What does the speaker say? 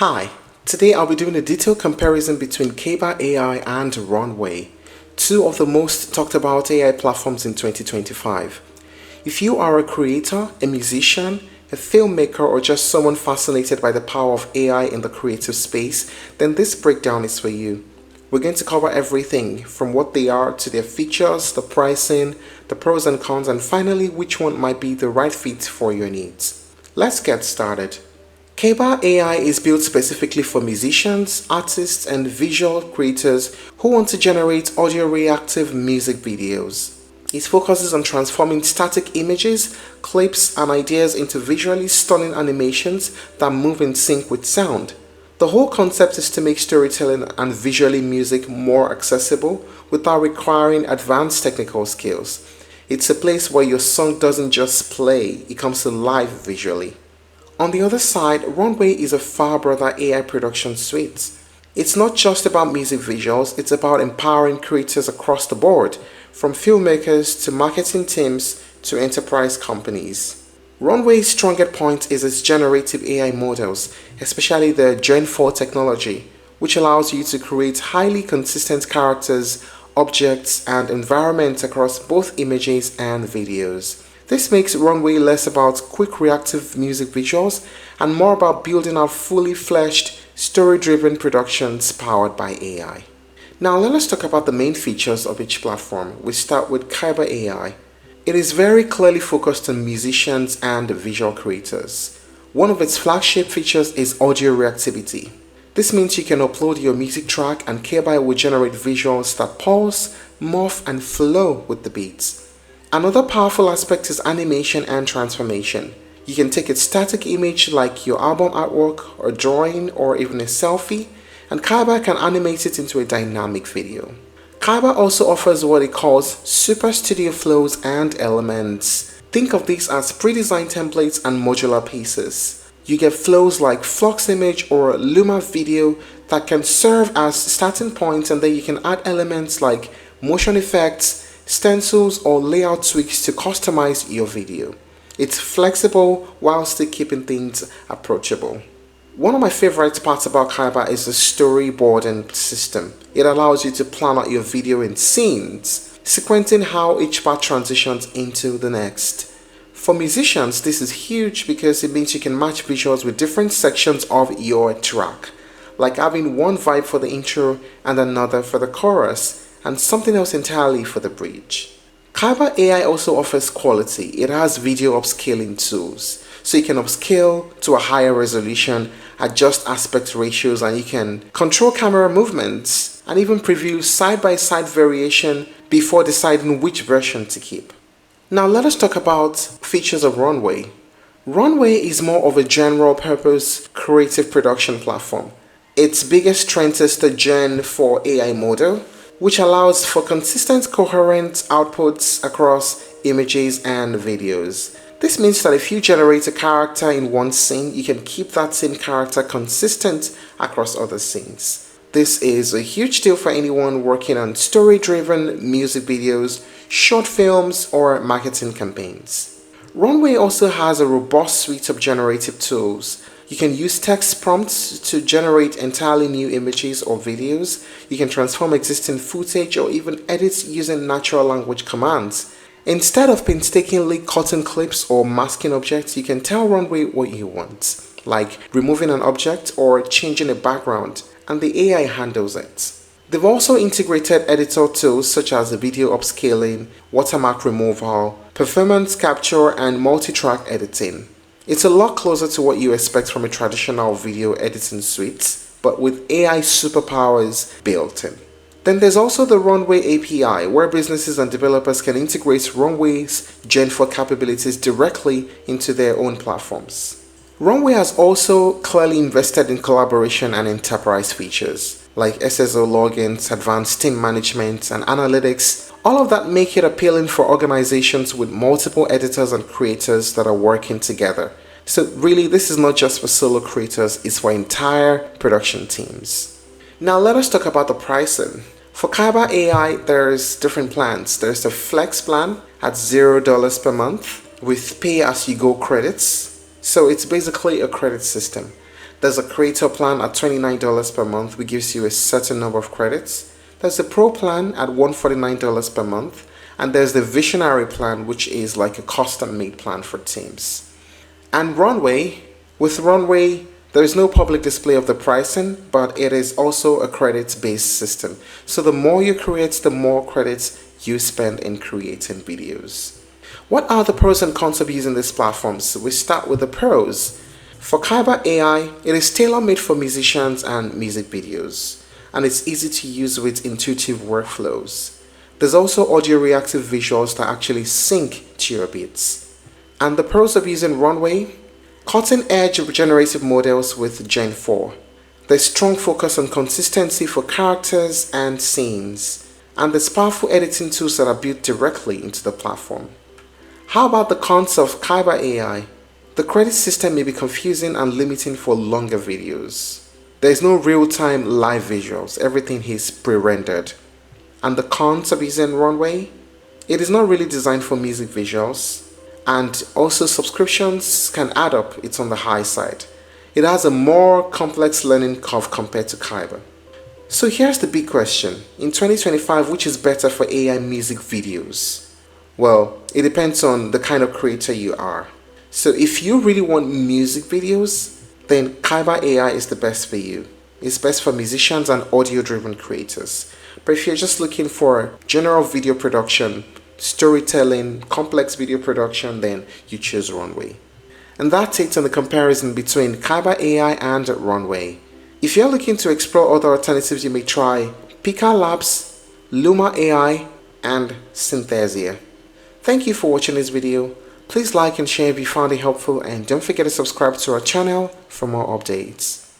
Hi, today I'll be doing a detailed comparison between Kaiber AI and Runway, two of the most talked about AI platforms in 2025. If you are a creator, a musician, a filmmaker, or just someone fascinated by the power of AI in the creative space, then this breakdown is for you. We're going to cover everything from what they are to their features, the pricing, the pros and cons, and finally which one might be the right fit for your needs. Let's get started. Kaiber AI is built specifically for musicians, artists, and visual creators who want to generate audio reactive music videos. It focuses on transforming static images, clips, and ideas into visually stunning animations that move in sync with sound. The whole concept is to make storytelling and visually music more accessible without requiring advanced technical skills. It's a place where your song doesn't just play, it comes alive visually. On the other side, Runway is a far broader AI production suite. It's not just about music visuals, it's about empowering creators across the board, from filmmakers to marketing teams to enterprise companies. Runway's strongest point is its generative AI models, especially the Gen 4 technology, which allows you to create highly consistent characters, objects, and environments across both images and videos. This makes Runway less about quick reactive music visuals and more about building out fully fleshed, story-driven productions powered by AI. Now let us talk about the main features of each platform. We start with Kaiber AI. It is very clearly focused on musicians and visual creators. One of its flagship features is audio reactivity. This means you can upload your music track and Kaiber will generate visuals that pulse, morph, and flow with the beats. Another powerful aspect is animation and transformation. You can take a static image like your album artwork or drawing or even a selfie, and Kaiber can animate it into a dynamic video. Kaiber also offers what it calls super studio flows and elements. Think of these as pre-designed templates and modular pieces. You get flows like Flux image or Luma video that can serve as starting points, and then you can add elements like motion effects, stencils, or layout tweaks to customize your video. It's flexible while still keeping things approachable. One of my favorite parts about Kaiber is the storyboarding system. It allows you to plan out your video in scenes, sequencing how each part transitions into the next. For musicians, this is huge because it means you can match visuals with different sections of your track, like having one vibe for the intro and another for the chorus, and something else entirely for the bridge. Kaiber AI also offers quality. It has video upscaling tools, so you can upscale to a higher resolution, adjust aspect ratios, and you can control camera movements and even preview side-by-side variation before deciding which version to keep. Now let us talk about features of Runway. Runway is more of a general purpose creative production platform. Its biggest strength is the Gen 4 AI model, which allows for consistent, coherent outputs across images and videos. This means that if you generate a character in one scene, you can keep that same character consistent across other scenes. This is a huge deal for anyone working on story-driven music videos, short films, or marketing campaigns. Runway also has a robust suite of generative tools. You can use text prompts to generate entirely new images or videos. You can transform existing footage or even edit using natural language commands. Instead of painstakingly cutting clips or masking objects, you can tell Runway what you want, like removing an object or changing a background, and the AI handles it. They've also integrated editor tools such as video upscaling, watermark removal, performance capture, and multi-track editing. It's a lot closer to what you expect from a traditional video editing suite, but with AI superpowers built in. Then there's also the Runway API, where businesses and developers can integrate Runway's Gen 4 capabilities directly into their own platforms. Runway has also clearly invested in collaboration and enterprise features, like SSO logins, advanced team management, and analytics. All of that make it appealing for organizations with multiple editors and creators that are working together. So really, this is not just for solo creators, it's for entire production teams. Now let us talk about the pricing. For Kaiber AI, there's different plans. There's the Flex plan at $0 per month with pay-as-you-go credits. So it's basically a credit system. There's a creator plan at $29 per month, which gives you a certain number of credits. There's the pro plan at $149 per month. And there's the visionary plan, which is like a custom made plan for teams. And Runway, with Runway, there is no public display of the pricing, but it is also a credits-based system. So the more you create, the more credits you spend in creating videos. What are the pros and cons of using these platforms? So we start with the pros. For Kaiber AI, it is tailor-made for musicians and music videos, and it's easy to use with intuitive workflows. There's also audio reactive visuals that actually sync to your beats. And the pros of using Runway: cutting-edge generative models with Gen 4. There's strong focus on consistency for characters and scenes. And there's powerful editing tools that are built directly into the platform. How about the cons of Kaiber AI? The credit system may be confusing and limiting for longer videos. There's no real-time live visuals. Everything is pre-rendered. And the cons of using Runway? It is not really designed for music visuals. And also subscriptions can add up. It's on the high side. It has a more complex learning curve compared to Kaiber. So here's the big question. In 2025, which is better for AI music videos? Well, it depends on the kind of creator you are. So if you really want music videos, then Kaiber AI is the best for you. It's best for musicians and audio-driven creators. But if you're just looking for general video production, storytelling, complex video production, then you choose Runway. And that's it on the comparison between Kaiber AI and Runway. If you're looking to explore other alternatives, you may try Pika Labs, Luma AI, and Synthesia. Thank you for watching this video. Please like and share if you found it helpful, and don't forget to subscribe to our channel for more updates.